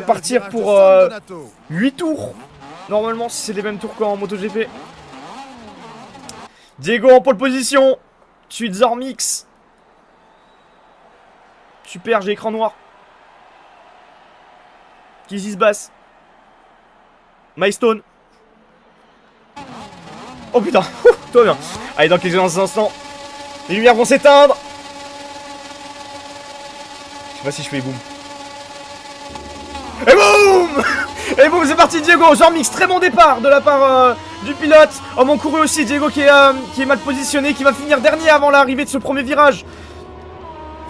va partir pour 8 tours. Normalement, si c'est les mêmes tours qu'en MotoGP. Diego en pole position. Suite Zormix. Super, j'ai écran noir. Qui se basse. Milestone. Oh putain, tout va bien. Allez, dans quelques instants, les lumières vont s'éteindre. Je sais pas si je fais boum. Et boum. Et boum, c'est parti Diego. Zormix, très bon départ de la part du pilote. Oh mon couru aussi, Diego qui est mal positionné, qui va finir dernier avant l'arrivée de ce premier virage.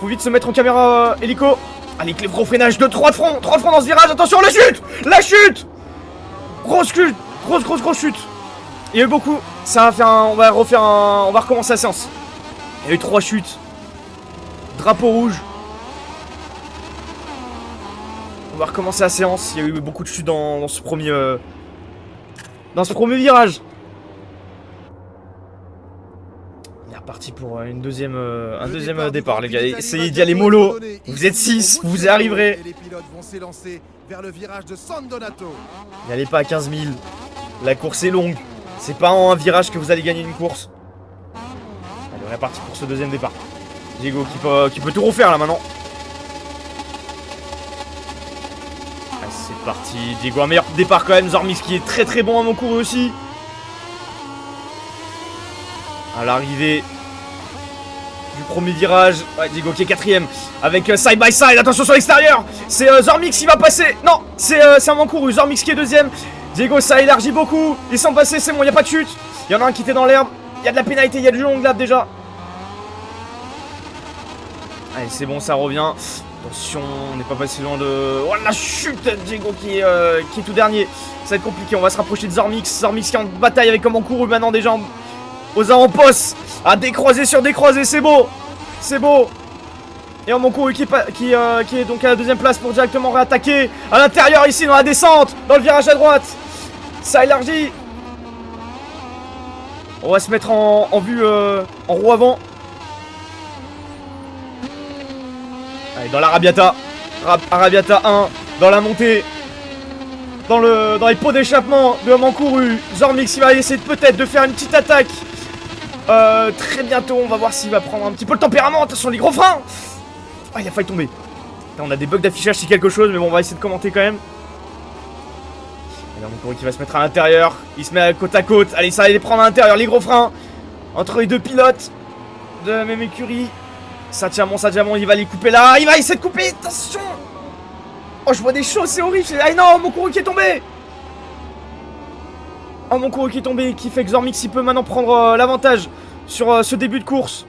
Faut vite se mettre en caméra hélico. Allez, les gros freinages de 3 de front. 3 de front dans ce virage, attention, la chute. La chute. Grosse chute. Grosse chute. Il y a eu beaucoup. Ça va faire on va recommencer la séance. Il y a eu 3 chutes. Drapeau rouge. On va recommencer la séance. Il y a eu beaucoup de chutes dans ce premier virage. Il est reparti pour un deuxième départ, les gars. Essayez d'y aller mollo. Vous êtes 6, vous y arriverez. N'y allez pas à 15 000. La course est longue. C'est pas en un virage que vous allez gagner une course. Allez, on est parti pour ce deuxième départ. Diego qui peut tout refaire là maintenant. Allez, c'est parti. Diego, un meilleur départ quand même. Zormix qui est très bon à mon couru aussi. À l'arrivée du premier virage. Ouais, Diego qui est 4ème. Avec side by side. Attention sur l'extérieur. C'est Zormix qui va passer. Non, c'est un Mancouru. Zormix qui est 2ème. Diego, ça élargit beaucoup. Ils sont passés, c'est bon, il n'y a pas de chute. Il y en a un qui était dans l'herbe. Il y a de la pénalité, il y a du long lap déjà. Allez, c'est bon, ça revient. Attention, on n'est pas passé loin de... Oh, la chute. Diego qui est tout dernier. Ça va être compliqué, on va se rapprocher de Zormix. Zormix qui est en bataille avec un Mancouru maintenant déjà aux avant-postes. À décroiser sur décroiser, c'est beau. C'est beau. Et mon couru qui est donc à la 2ème place pour directement réattaquer à l'intérieur ici dans la descente, dans le virage à droite. Ça élargit. On va se mettre en vue en roue avant. Allez, dans l'Arabiata. Arabiata 1, dans la montée. Dans les pots d'échappement de Mancouru. Zormix il va essayer peut-être de faire une petite attaque. Très bientôt, on va voir s'il va prendre un petit peu le tempérament. Attention les gros freins. Ah, il a failli tomber. Là, on a des bugs d'affichage si quelque chose, mais bon, on va essayer de commenter quand même. Alors, Mancouru qui va se mettre à l'intérieur. Il se met côte à côte. Allez, ça va les prendre à l'intérieur. Les gros freins entre les deux pilotes de la même écurie. Sadiamon, il va les couper là. Il va essayer de couper. Attention. Oh, je vois des choses, c'est horrible. Ah non, Mancouru qui est tombé. Oh, Mancouru qui est tombé, qui fait que Zormix il peut maintenant prendre l'avantage sur ce début de course.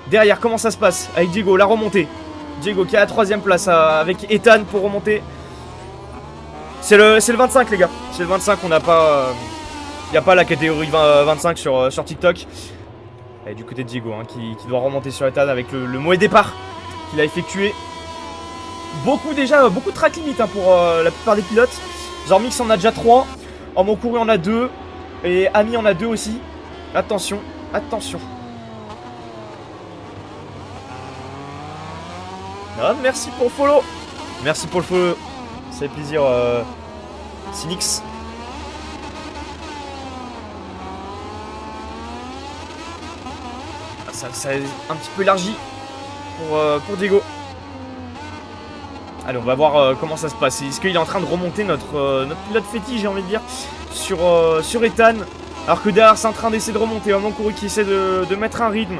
Derrière, comment ça se passe avec Diego, la remontée. Diego qui est à la 3ème place avec Ethan pour remonter. C'est le 25 les gars. C'est le 25, on n'a pas... Il n'y a pas la catégorie 25 sur TikTok. Et du côté de Diego hein, qui doit remonter sur Ethan avec le mauvais départ qu'il a effectué. Beaucoup de track limite hein, pour la plupart des pilotes. Zormix en a déjà 3. En Mancouru en a 2. Et Ami en a 2 aussi. Attention, attention. Ah, merci pour le follow. Merci pour le follow. Ça fait plaisir, Cynix. Ah, ça est un petit peu élargi pour Diego. Allez, on va voir comment ça se passe. Est-ce qu'il est en train de remonter notre pilote fétiche, j'ai envie de dire, sur Ethan, alors que derrière c'est en train d'essayer de remonter. Mancouru qui essaie de mettre un rythme.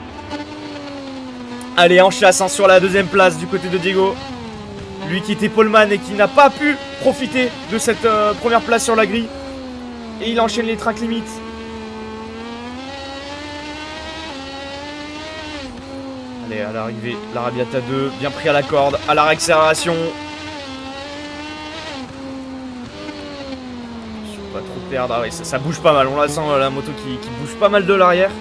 Allez, en chasse hein, sur la 2ème place du côté de Diego. Lui qui était poleman et qui n'a pas pu profiter de cette première place sur la grille. Et il enchaîne les tracks limites. Allez, à l'arrivée, l'Arabiata 2, bien pris à la corde, à la réaccélération. Pas trop perdre, ah ouais, ça bouge pas mal, on la sent la moto qui bouge pas mal de l'arrière.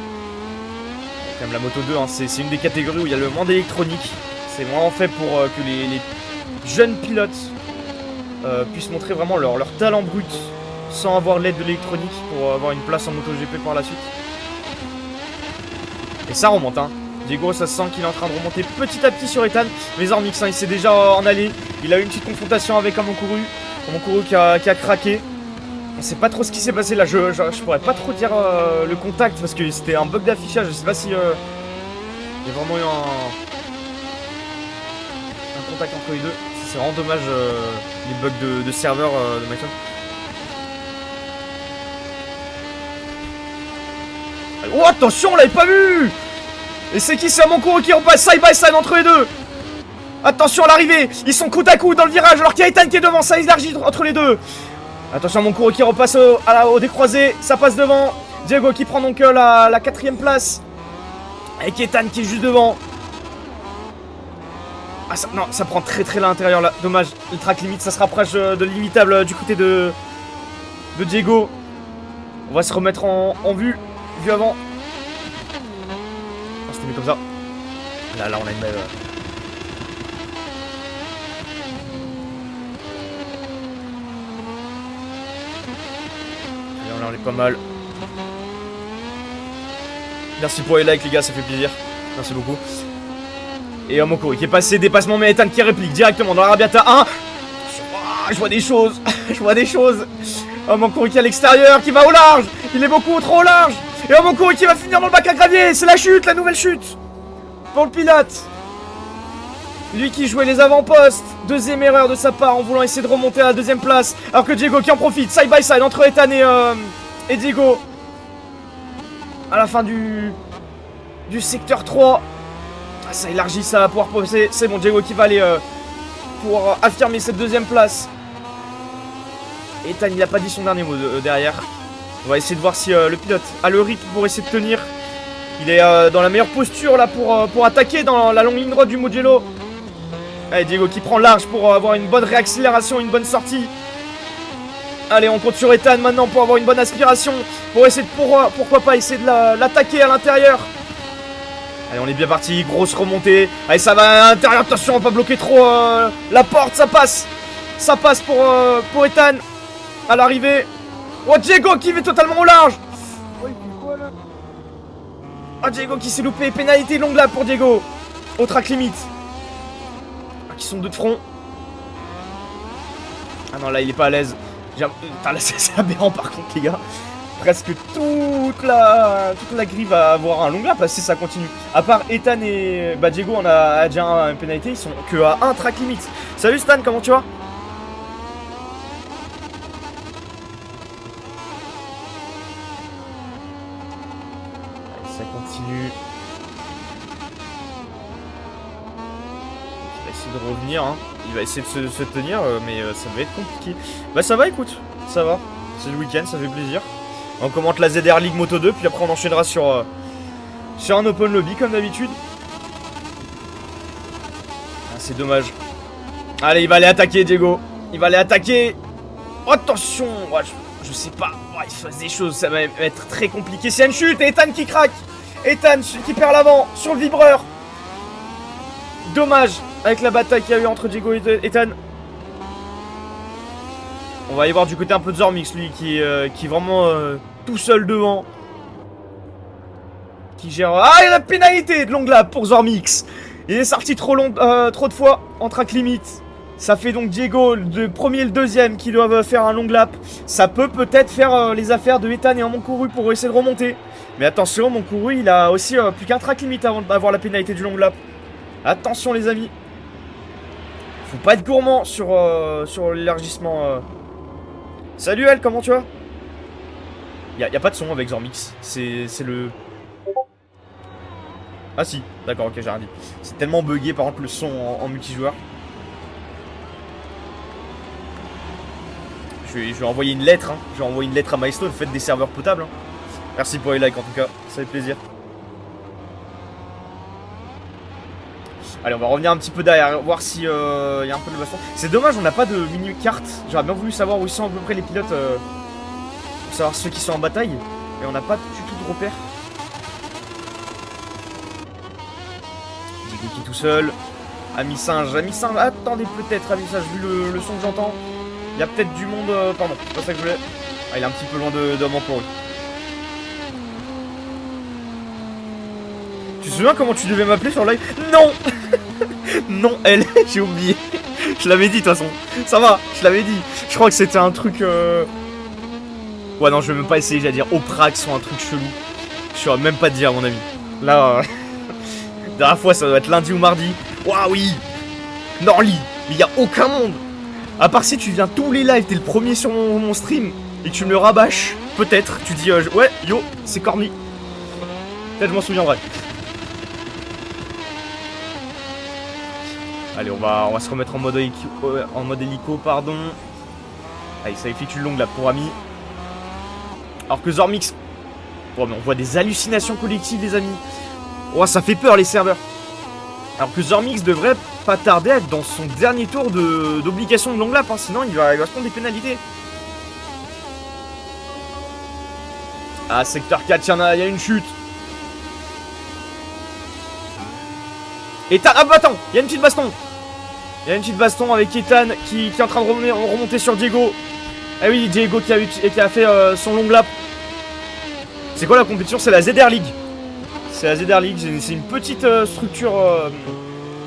Quand même la moto 2, hein, c'est une des catégories où il y a le moins d'électronique. C'est vraiment fait pour que les jeunes pilotes puissent montrer vraiment leur talent brut sans avoir l'aide de l'électronique pour avoir une place en MotoGP par la suite. Et ça remonte hein. Diego, ça se sent qu'il est en train de remonter petit à petit sur Ethan. Mais Zormix, hein, il s'est déjà en allé. Il a eu une petite confrontation avec Amonkuru. Amonkuru qui a craqué. On sait pas trop ce qui s'est passé là. Je pourrais pas trop dire le contact parce que c'était un bug d'affichage. Je sais pas si il y a vraiment eu un contact entre les deux. C'est vraiment dommage les bugs de serveur de Myson. Oh attention, on l'avait pas vu. Et c'est qui? C'est Amonkuru qui repasse side by side entre les deux. Attention à l'arrivée. Ils sont côte à côte dans le virage alors qu'il y a Ethan qui est devant. Ça élargit entre les deux. Attention Amonkuru qui repasse au décroisé. Ça passe devant. Diego qui prend donc la 4ème place. Avec Ethan qui est juste devant. Ah ça, non, ça prend très à l'intérieur là. Dommage, le track limite, ça se rapproche de l'imitable du côté de Diego. On va se remettre en vue avant. On s'était mis comme ça. Là on a une belle... Là on est pas mal. Merci pour les likes les gars, ça fait plaisir. Merci beaucoup. Et Amonkuru qui est passé, dépassement, mais Ethan qui réplique directement dans l'Arabiata 1. Je vois des choses. Je vois des choses. Amonkuru qui est à l'extérieur, qui va au large. Il est beaucoup trop au large. Et Amonkuru qui va finir dans le bac à gravier. C'est la chute, la nouvelle chute. Pour le pilote. Lui qui jouait les avant-postes. Deuxième erreur de sa part en voulant essayer de remonter à la 2ème place. Alors que Diego qui en profite, side by side entre Ethan et Diego. À la fin du secteur 3. Ah, ça élargit, ça va pouvoir passer. C'est bon, Diego qui va aller pour affirmer cette 2ème place. Ethan, il n'a pas dit son dernier mot derrière. On va essayer de voir si le pilote a le rythme pour essayer de tenir. Il est dans la meilleure posture là pour attaquer dans la longue ligne droite du Mugello. Allez, Diego qui prend large pour avoir une bonne réaccélération, une bonne sortie. Allez, on compte sur Ethan maintenant pour avoir une bonne aspiration. Pour essayer de pourquoi pas essayer de l'attaquer à l'intérieur. Allez, on est bien parti, grosse remontée. Allez, ça va à l'intérieur, attention, on va pas bloquer trop la porte, ça passe. Ça passe pour Ethan. À l'arrivée. Oh, Diego qui va totalement au large. Oh, Diego qui s'est loupé, pénalité longue là pour Diego. Au track limite. Ah, qui sont deux de front. Ah non, là, il est pas à l'aise. Putain, là, c'est aberrant par contre, les gars. Presque toute la grille va avoir un long lap si ça continue. À part Ethan et Diego, on a déjà une pénalité, ils sont que à un track limite. Salut Stan, comment tu vas? Allez, ça continue. Il va essayer de revenir, hein. Il va essayer de se tenir, mais ça va être compliqué. Bah ça va, écoute, ça va. C'est le week-end, ça fait plaisir. On commente la ZR League Moto 2, puis après on enchaînera sur un Open Lobby comme d'habitude. Ah, c'est dommage. Allez, il va aller attaquer Diego. Il va aller attaquer. Oh, attention, ouais, je sais pas. Ouais, il se passe des choses, ça va être très compliqué. C'est une chute et Ethan qui craque. Ethan qui perd l'avant sur le vibreur. Dommage avec la bataille qu'il y a eu entre Diego et Ethan. On va aller voir du côté un peu de Zormix, lui, qui est vraiment tout seul devant. Qui gère... Ah, il y a la pénalité de longue lap pour Zormix. Il est sorti trop de fois en track limite. Ça fait donc Diego, le premier et le deuxième, qui doivent faire un long lap. Ça peut-être faire les affaires de Ethan et Amonkuru pour essayer de remonter. Mais attention, Amonkuru, il a aussi plus qu'un track limite avant d'avoir la pénalité du long lap. Attention, les amis. Faut pas être gourmand sur l'élargissement... Salut Elle, comment tu vas? Y a pas de son avec Zormix. C'est le... Ah si, d'accord, ok, j'ai rien dit. C'est tellement bugué par contre le son en multijoueur. Je vais envoyer une lettre, hein. Je vais envoyer une lettre à Milestone, faites des serveurs potables. Hein. Merci pour les likes en tout cas, ça fait plaisir. Allez, on va revenir un petit peu derrière, voir si y a un peu de baston. C'est dommage, on n'a pas de mini-carte. J'aurais bien voulu savoir où sont à peu près les pilotes, pour savoir ceux qui sont en bataille. Mais on n'a pas du tout de repère. Diego qui est tout seul. Ami singe, attendez peut-être, Ami singe, vu le son que j'entends. Il y a peut-être du monde, pardon, c'est pas ça que je voulais. Ah, il est un petit peu loin de Amonkuru. Tu souviens comment tu devais m'appeler sur live? Non. Non, elle, j'ai oublié. Je l'avais dit de toute façon. Ça va, je l'avais dit. Je crois que c'était un truc... Ouais, non, je vais même pas essayer, j'allais dire Oprax ou un truc chelou. Je saurais même pas te dire, à mon avis. Là, la dernière fois, ça doit être lundi ou mardi. Waouh, oui. Norly, mais y a aucun monde. À part si tu viens tous les lives, t'es le premier sur mon stream et que tu me le rabâches. Peut-être, tu dis ouais, yo, c'est Corny. Peut-être je m'en souviendrai. Allez, on va se remettre en mode hélico, pardon. Allez, ça effectue le long là pour Ami. Alors que Zormix... Oh, mais on voit des hallucinations collectives, les amis. Oh, ça fait peur, les serveurs. Alors que Zormix devrait pas tarder à être dans son dernier tour d'obligation de long lap, hein, sinon il va se prendre des pénalités. Ah, secteur 4, il y a une chute. Et ah bah attends, il y a une petite baston. Il y a une petite baston avec Ethan qui est en train de remonter sur Diego. Ah oui, Diego qui a fait son long lap. C'est quoi la compétition? C'est la ZR League. C'est la ZR League, c'est une petite structure,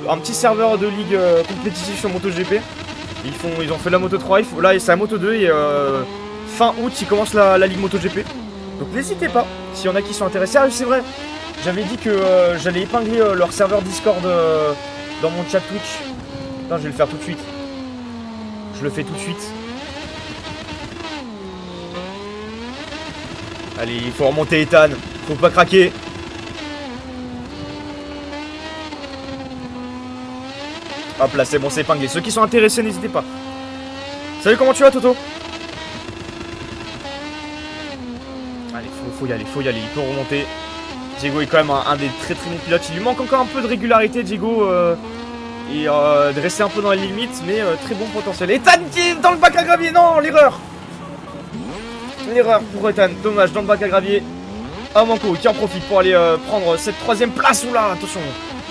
un petit serveur de ligue compétitif sur MotoGP. Ils ont fait la Moto 3, là c'est la Moto 2 et fin août ils commencent la Ligue MotoGP. Donc n'hésitez pas, s'il y en a qui sont intéressés. Ah, c'est vrai, j'avais dit que j'allais épingler leur serveur Discord dans mon chat Twitch. Non, je vais le faire tout de suite. Je le fais tout de suite. Allez, il faut remonter Ethan, faut pas craquer. Hop là, c'est bon, c'est épinglé. Ceux qui sont intéressés, n'hésitez pas. Salut, comment tu vas, Toto? Allez, faut y aller, il peut remonter. Diego est quand même un des très bons pilotes. Il lui manque encore un peu de régularité, Diego, et de rester un peu dans les limites, mais très bon potentiel. Ethan qui est dans le bac à gravier, non, l'erreur. L'erreur pour Ethan, dommage, dans le bac à gravier. Ah, Manco qui en profite pour aller prendre cette troisième place. Oula, attention,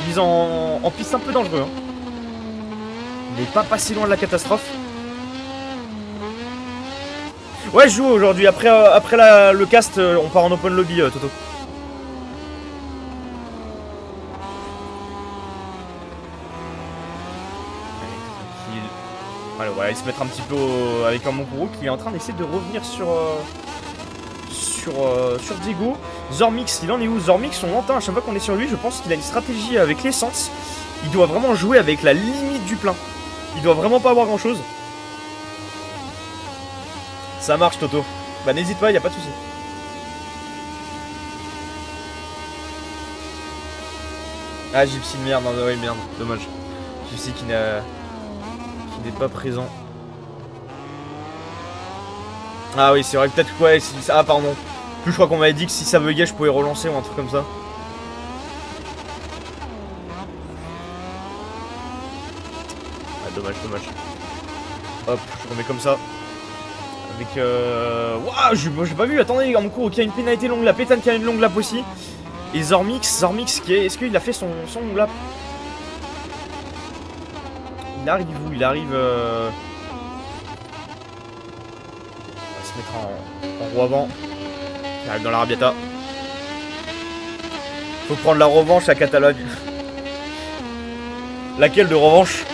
il vise en piste un peu dangereux. Hein. Il n'est pas si loin de la catastrophe. Ouais, je joue aujourd'hui. Après le cast, on part en open lobby, Toto. Allez, on va aller se mettre un petit peu avec un Monkuru qui est en train d'essayer de revenir sur Diego. Zormix, il en est où? Zormix, on l'entend à chaque fois qu'on est sur lui. Je pense qu'il a une stratégie avec l'essence. Il doit vraiment jouer avec la limite du plein. Il doit vraiment pas avoir grand chose. Ça marche, Toto. Bah n'hésite pas, y a pas de souci. Ah, Gypsy, merde, non, ouais, merde, dommage. Gypsy qui n'est pas présent. Ah oui, c'est vrai, peut-être que ouais, ah pardon. Plus je crois qu'on m'avait dit que si ça buguait, je pouvais relancer ou un truc comme ça. Ah, dommage. Hop, je remets comme ça. Avec Waouh, j'ai pas vu, attendez, en cours, qui a une pénalité longue lap, Ethan qui a une longue lap aussi. Et Zormix qui est. Est-ce qu'il a fait son long lap? Il arrive où? Il arrive. On va se mettre en roue avant. Il arrive dans l'Arabiata. Faut prendre la revanche à Catalogne. Laquelle de revanche?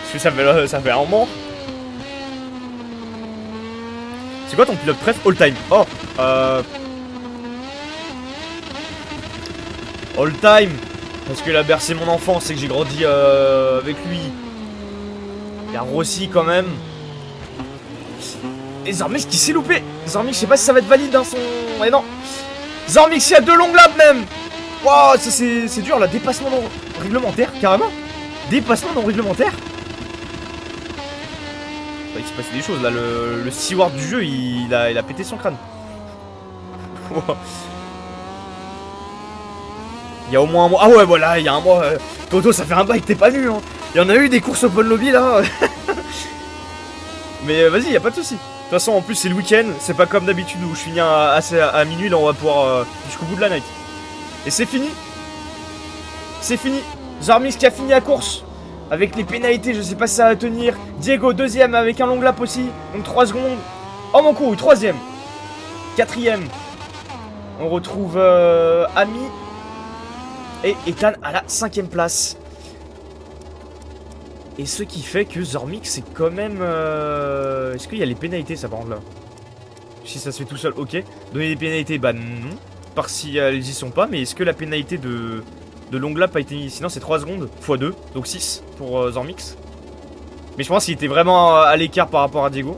Parce que ça fait un moment. C'est quoi ton pilote préf all time? Oh, all time. Parce qu'il a bercé mon enfance et que j'ai grandi avec lui. Il y a Rossi quand même. Et Zormix qui s'est loupé. Zormix, je sais pas si ça va être valide dans son... Mais non. Zormix, il y a 2 longues laps même. Wow, c'est dur là. Dépassement non réglementaire, carrément. Dépassement non réglementaire. Il s'est passé des choses là. Le steward du jeu, il a pété son crâne. Wow. Il y a au moins un mois. Ah ouais, voilà, il y a un mois. Toto, ça fait un bail que t'es pas venu. Hein. Il y en a eu des courses open lobby là. Mais vas-y, y a pas de soucis. De toute façon, en plus, c'est le week-end. C'est pas comme d'habitude où je finis à minuit. Là, on va pouvoir jusqu'au bout de la night. Et c'est fini. C'est fini. Zormix qui a fini la course. Avec les pénalités, je sais pas si ça va tenir. Diego, deuxième avec un long lap aussi. Donc 3 secondes. Oh mon coup, troisième. Quatrième. On retrouve Ami et Ethan à la 5ème place. Et ce qui fait que Zormix c'est quand même... Est-ce qu'il y a les pénalités ça par exemple là? Si ça se fait tout seul, ok. Donner des pénalités, bah non. Par si elles y sont pas, mais est-ce que la pénalité de long lap a été mise? Sinon c'est 3 secondes, x 2, donc 6 pour Zormix. Mais je pense qu'il était vraiment à l'écart par rapport à Diego.